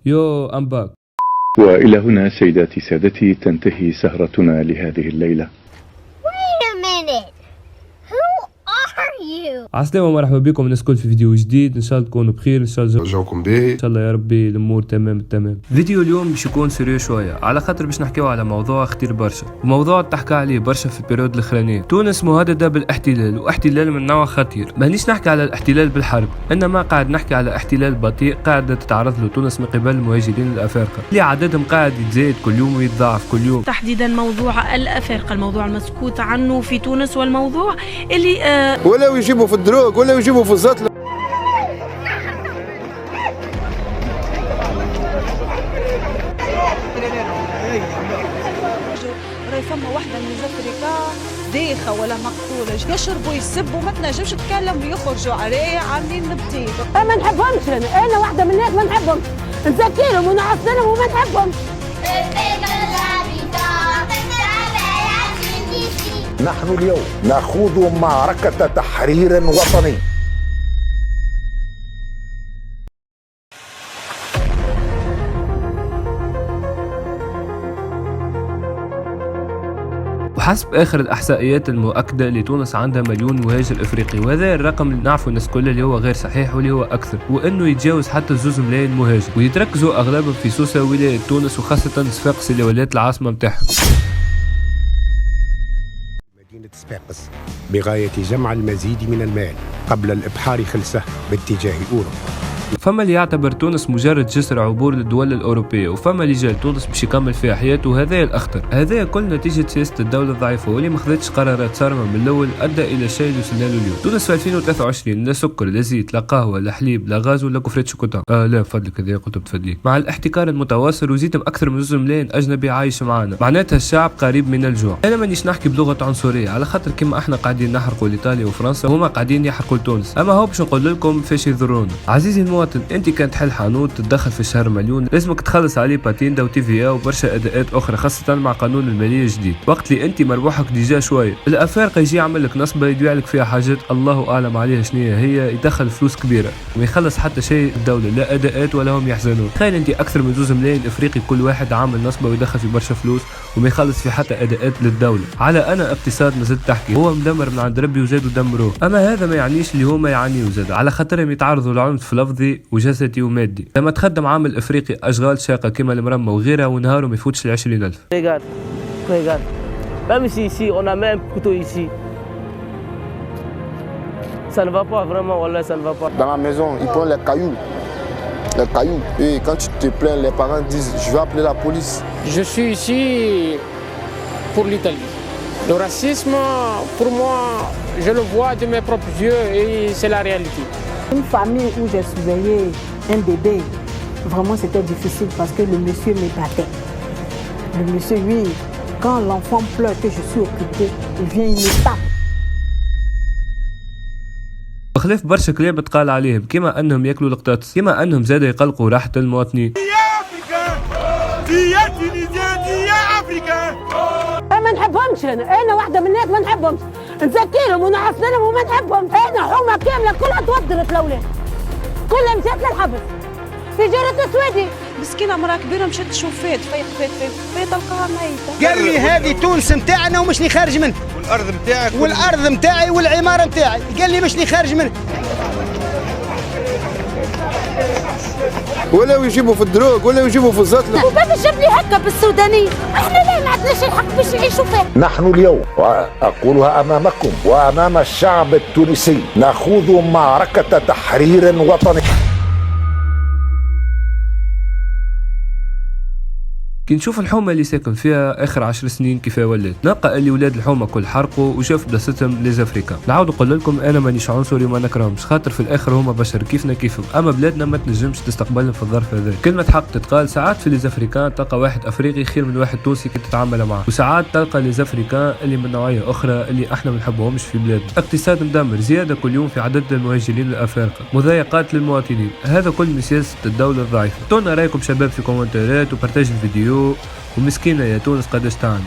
يو ام باك. وإلى هنا سيداتي سادتي تنتهي سهرتنا لهذه الليلة. عسلامة ومرحبا بكم الناس الكل في فيديو جديد. ان شاء الله تكونوا بخير، ان شاء الله جوكم باهي، ان شاء الله يا ربي الامور تمام. فيديو اليوم باش يكون سيريو شويه، على خاطر باش نحكيو على موضوع خطير برشا، وموضوع تحكى عليه برشا في البيريود الاخرانيه. تونس مهدده بالاحتلال، واحتلال من نوع خطير. مانيش نحكي على الاحتلال بالحرب، انما قاعد نحكي على احتلال بطيء قاعده تتعرض له تونس من قبل المهاجرين الافارقه اللي عددهم قاعد يتزايد كل يوم ويتضاعف كل يوم. تحديدا موضوع الافارقه، الموضوع المسكوت عنه في تونس، والموضوع اللي ولا يجيبوا في الدروغ ولا يجيبوا في الزطلة. راهي فما وحده من زفريكا دايخه ولا مقتوله، يشربوا يسبوا ما تنجمش تتكلم ويخرجوا عليه عاملين نبتين. ما نحبهمش، انا واحده من الناس ما نحبهمش، نزكيهم ونعصنهم وما نحبهمش. نحن اليوم نخوض معركة تحرير وطني. وحسب اخر الاحصائيات المؤكده لتونس عندها مليون مهاجر افريقي، وهذا الرقم اللي نعرفه الناس كلها اللي هو غير صحيح واللي هو اكثر، وانه يتجاوز حتى 2 ملايين مهاجر، ويتركزوا اغلبهم في سوسه ولايه تونس، وخاصه صفاقس اللي ولات العاصمه نتاعهم. مدينة صفاقس بغاية جمع المزيد من المال قبل الإبحار خلسه باتجاه أوروبا. فما اللي يعتبر تونس مجرد جسر عبور للدول الأوروبية، وفما اللي جا تونس باش يكمل فيها حياته، وهذا الأخطر. هذا كل نتيجة سياسة الدولة الضعيفة واللي ما خذتش قرارات صارمة من الأول أدى إلى الشيء اللي وصلنا له اليوم. تونس في 2023 لا سكر لا زيت لا قهوة لا حليب لا غاز ولا كفرة شوكولا. لا بفضلك هذا قلت بتفديك. مع الاحتكار المتواصل وزيد بأكثر من 2 ملايين أجنبي عايش معانا، معناتها الشعب قريب من الجوع. أنا مانيش نحكي بلغة عنصرية، على خاطر كما احنا قاعدين نحرقوا لإيطاليا وفرنسا هما قاعدين يحرقوا لتونس، أما هو باش نقول لكم فاش يضرونا. عزيزي المواطن، أنت كان تحل حانوت تدخل في الشهر مليون، لازمك تخلص عليه باتيندا وتيفيا وبرشا اداءات اخرى، خاصه مع قانون الماليه الجديد، وقت اللي انت مربوحك ديجا شويه. الافارقه يجي يعمل لك نصبه يبيع لك فيها حاجات الله اعلم عليها شنية هي، يدخل فلوس كبيره وما يخلص حتى شيء الدوله، لا اداءات ولا هم يحزنون. تخيل انت اكثر من 2 ملايين افريقي كل واحد عامل نصبه ويدخل في برشا فلوس وما يخلص في حتى اداءات للدوله. على انا اقتصاد ما زلت تحكي هو مدمر من عند ربي وزادوا دمروه، اما هذا ما يعنيش اللي هما يعانيوا زاد، على خاطرهم يتعرضوا لعنف لفظي وجسدي ومادي. لما تخدم عامل افريقي اشغال شاقه كما المرمى وغيرها ونهاره ما يفوتش ال 20,000. Regarde, même ici, on a même couteau ici. Ça ne va pas vraiment, wallah, ça ne va pas. Dans la maison, ils prennent les cailloux. Les cailloux. Et quand tu te plains, les parents disent je vais appeler la police. Je suis ici pour l'Italie. Le racisme, pour moi, je le vois de mes propres yeux et c'est la réalité. Une famille où j'ai surveillé un bébé, vraiment c'était difficile parce que le monsieur me battait. Le monsieur, oui, quand l'enfant pleure que je suis occupée, il vient, il me tape. بخلاف برشا كلام تقال عليهم، كما انهم ياكلوا القطاطس، كما انهم زادوا يقلقوا راحه المواطنين. ما نحبهمش، انا واحده من الناس ما نحبهمش، نزكيهم ونعصنهم وما نحبهمش. انا حومه كامله كلها توضرت الاولاد، كلها مشات للحبس في جارة السويدي. مسكينه مراه كبيره مشات تشوف فات القاها ميته. قال لي هذه تونس نتاعنا ومش لي خارج منها، والارض نتاعك والارض نتاعي والعماره نتاعي، قال لي مش لي خارج منها. ولا يجيبوا في الدروغ ولا يجيبوا في الزطلة. وبابا جاب لي هكا بالسودانيه، احنا لا ما عندناش الحق باش نعيشوا فيه. نحن اليوم وأقولها أمامكم وأمام الشعب التونسي نخوض معركة تحرير وطني. كي نشوف الحومه اللي ساكن فيها اخر 10 سنين كيف ولات، نلقى اللي ولاد الحومه كل حرقوا وشاف بلاصتهم ليزافريكا. نعاود نقول لكم انا مانيش عنصري وما نكرهمش، خاطر في الاخر هما بشر كيفنا كيفهم، اما بلادنا ما تنجمش تستقبلهم في الظرف هذا. كلمه حق تتقال، ساعات في ليزافريكان تلقى واحد افريقي خير من واحد تونسي كي تتعامل معاه، وساعات تلقى ليزافريكان اللي من نوعيه اخرى اللي احنا ما نحبوهمش في بلادنا. اقتصاد مدمر، زياده كل يوم في عدد المهاجرين الافارقه، مضايقات للمواطنين، هذا كل من سياسه الدوله الضعيفه. اعطونا رايكم شباب في كومنتات وبارتاج الفيديو، ومسكينة يا تونس قداش تعاني.